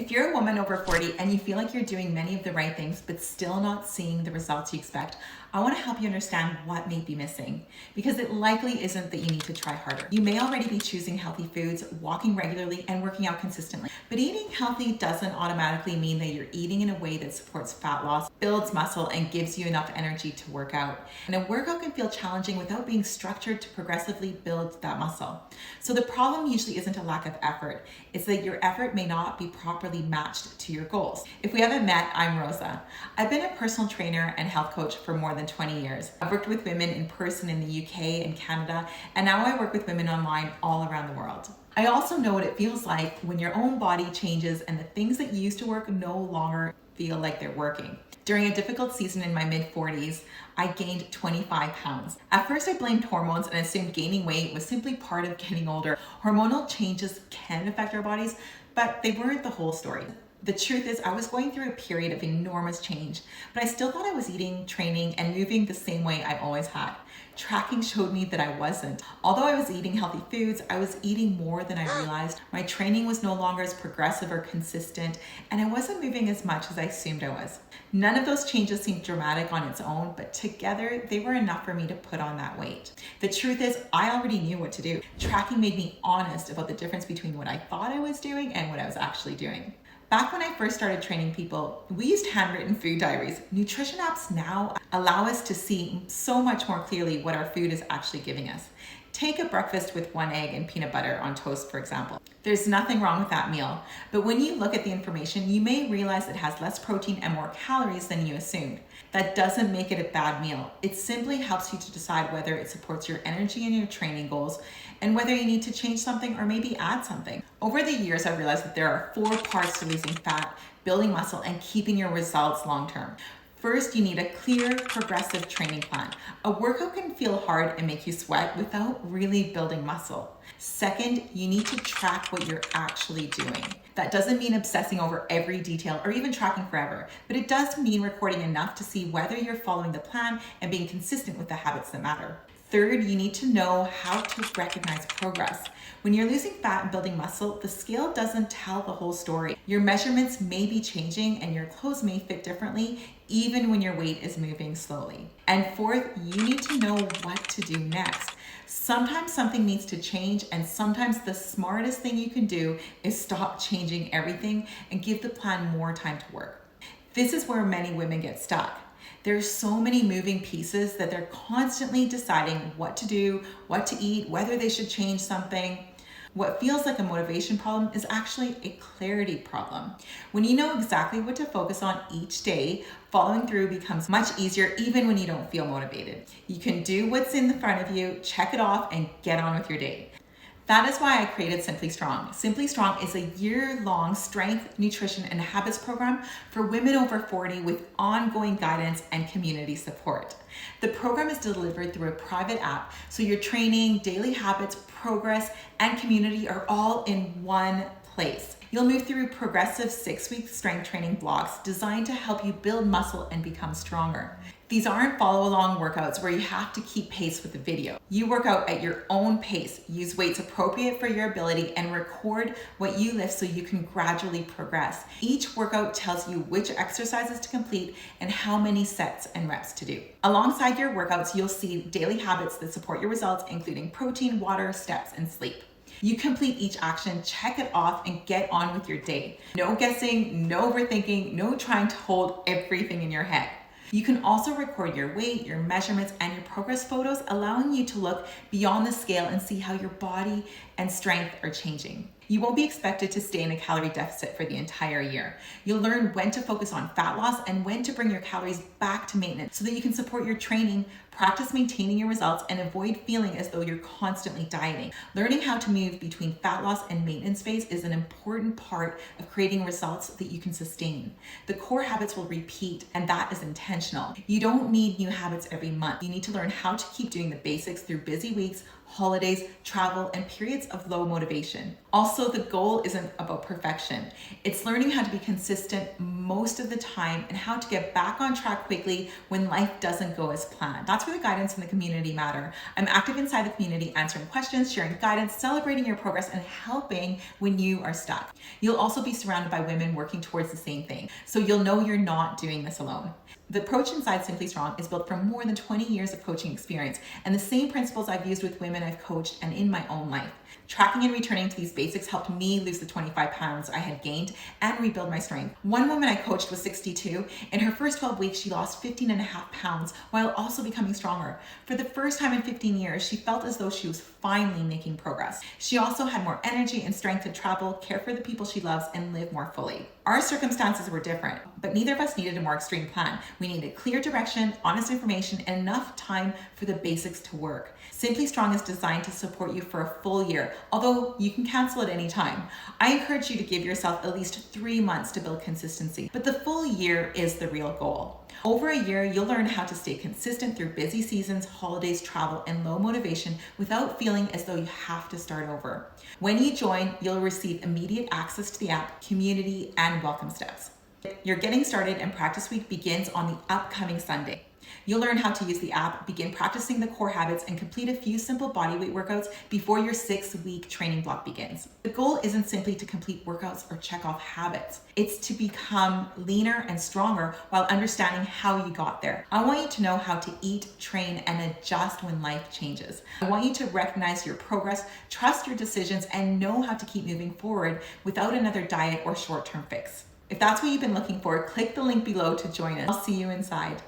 If you're a woman over 40 and you feel like you're doing many of the right things but still not seeing the results you expect, I want to help you understand what may be missing, because it likely isn't that you need to try harder. You may already be choosing healthy foods, walking regularly, and working out consistently. But eating healthy doesn't automatically mean that you're eating in a way that supports fat loss, builds muscle, and gives you enough energy to work out. And a workout can feel challenging without being structured to progressively build that muscle. So the problem usually isn't a lack of effort, it's that your effort may not be properly matched to your goals. If we haven't met, I'm Rosa. I've been a personal trainer and health coach for more than 20 years. I've worked with women in person in the UK and Canada, and now I work with women online all around the world. I also know what it feels like when your own body changes and the things that used to work no longer feel like they're working. During a difficult season in my mid-40s, I gained 25 pounds. At first, I blamed hormones and assumed gaining weight was simply part of getting older. Hormonal changes can affect our bodies, but they weren't the whole story. The truth is, I was going through a period of enormous change, but I still thought I was eating, training, and moving the same way I always had. Tracking showed me that I wasn't. Although I was eating healthy foods, I was eating more than I realized. My training was no longer as progressive or consistent, and I wasn't moving as much as I assumed I was. None of those changes seemed dramatic on its own, but together they were enough for me to put on that weight. The truth is, I already knew what to do. Tracking made me honest about the difference between what I thought I was doing and what I was actually doing. Back when I first started training people, we used handwritten food diaries. Nutrition apps now allow us to see so much more clearly what our food is actually giving us. Take a breakfast with 1 egg and peanut butter on toast, for example. There's nothing wrong with that meal, but when you look at the information, you may realize it has less protein and more calories than you assumed. That doesn't make it a bad meal. It simply helps you to decide whether it supports your energy and your training goals, and whether you need to change something or maybe add something. Over the years, I've realized that there are 4 parts to losing fat, building muscle, and keeping your results long-term. First, you need a clear, progressive training plan. A workout can feel hard and make you sweat without really building muscle. Second, you need to track what you're actually doing. That doesn't mean obsessing over every detail or even tracking forever, but it does mean recording enough to see whether you're following the plan and being consistent with the habits that matter. Third, you need to know how to recognize progress. When you're losing fat and building muscle, the scale doesn't tell the whole story. Your measurements may be changing and your clothes may fit differently, even when your weight is moving slowly. And fourth, you need to know what to do next. Sometimes something needs to change, and sometimes the smartest thing you can do is stop changing everything and give the plan more time to work. This is where many women get stuck. There's so many moving pieces that they're constantly deciding what to do, what to eat, whether they should change something. What feels like a motivation problem is actually a clarity problem. When you know exactly what to focus on each day, following through becomes much easier even when you don't feel motivated. You can do what's in the front of you, check it off, and get on with your day. That is why I created Simply Strong. Simply Strong is a year-long strength, nutrition, and habits program for women over 40 with ongoing guidance and community support. The program is delivered through a private app, so your training, daily habits, progress, and community are all in one place. You'll move through progressive 6-week strength training blocks designed to help you build muscle and become stronger. These aren't follow-along workouts where you have to keep pace with the video. You work out at your own pace, use weights appropriate for your ability, and record what you lift so you can gradually progress. Each workout tells you which exercises to complete and how many sets and reps to do. Alongside your workouts, you'll see daily habits that support your results, including protein, water, steps, and sleep. You complete each action, check it off, and get on with your day. No guessing, no overthinking, no trying to hold everything in your head. You can also record your weight, your measurements, and your progress photos, allowing you to look beyond the scale and see how your body and strength are changing. You won't be expected to stay in a calorie deficit for the entire year. You'll learn when to focus on fat loss and when to bring your calories back to maintenance so that you can support your training, practice maintaining your results, and avoid feeling as though you're constantly dieting. Learning how to move between fat loss and maintenance phase is an important part of creating results that you can sustain. The core habits will repeat, and that is intentional. You don't need new habits every month. You need to learn how to keep doing the basics through busy weeks, holidays, travel, and periods of low motivation. Also, the goal isn't about perfection. It's learning how to be consistent most of the time and how to get back on track quickly when life doesn't go as planned. That's where why the guidance in the community matter. I'm active inside the community, answering questions, sharing guidance, celebrating your progress, and helping when you are stuck. You'll also be surrounded by women working towards the same thing, so you'll know you're not doing this alone. The approach inside Simply Strong is built from more than 20 years of coaching experience and the same principles I've used with women I've coached and in my own life. Tracking and returning to these basics helped me lose the 25 pounds I had gained and rebuild my strength. One woman I coached was 62. In her first 12 weeks, she lost 15.5 pounds while also becoming stronger. For the first time in 15 years, she felt as though she was finally making progress. She also had more energy and strength to travel, care for the people she loves, and live more fully. Our circumstances were different, but neither of us needed a more extreme plan. We needed clear direction, honest information, and enough time for the basics to work. Simply Strong is designed to support you for a full year, although you can cancel at any time. I encourage you to give yourself at least 3 months to build consistency, but the full year is the real goal. Over a year, you'll learn how to stay consistent through busy seasons, holidays, travel, and low motivation without feeling as though you have to start over. When you join, you'll receive immediate access to the app, community, and welcome steps. Your getting started and practice week begins on the upcoming Sunday. You'll learn how to use the app, begin practicing the core habits, and complete a few simple bodyweight workouts before your 6-week training block begins. The goal isn't simply to complete workouts or check off habits. It's to become leaner and stronger while understanding how you got there. I want you to know how to eat, train, and adjust when life changes. I want you to recognize your progress, trust your decisions, and know how to keep moving forward without another diet or short-term fix. If that's what you've been looking for, click the link below to join us. I'll see you inside.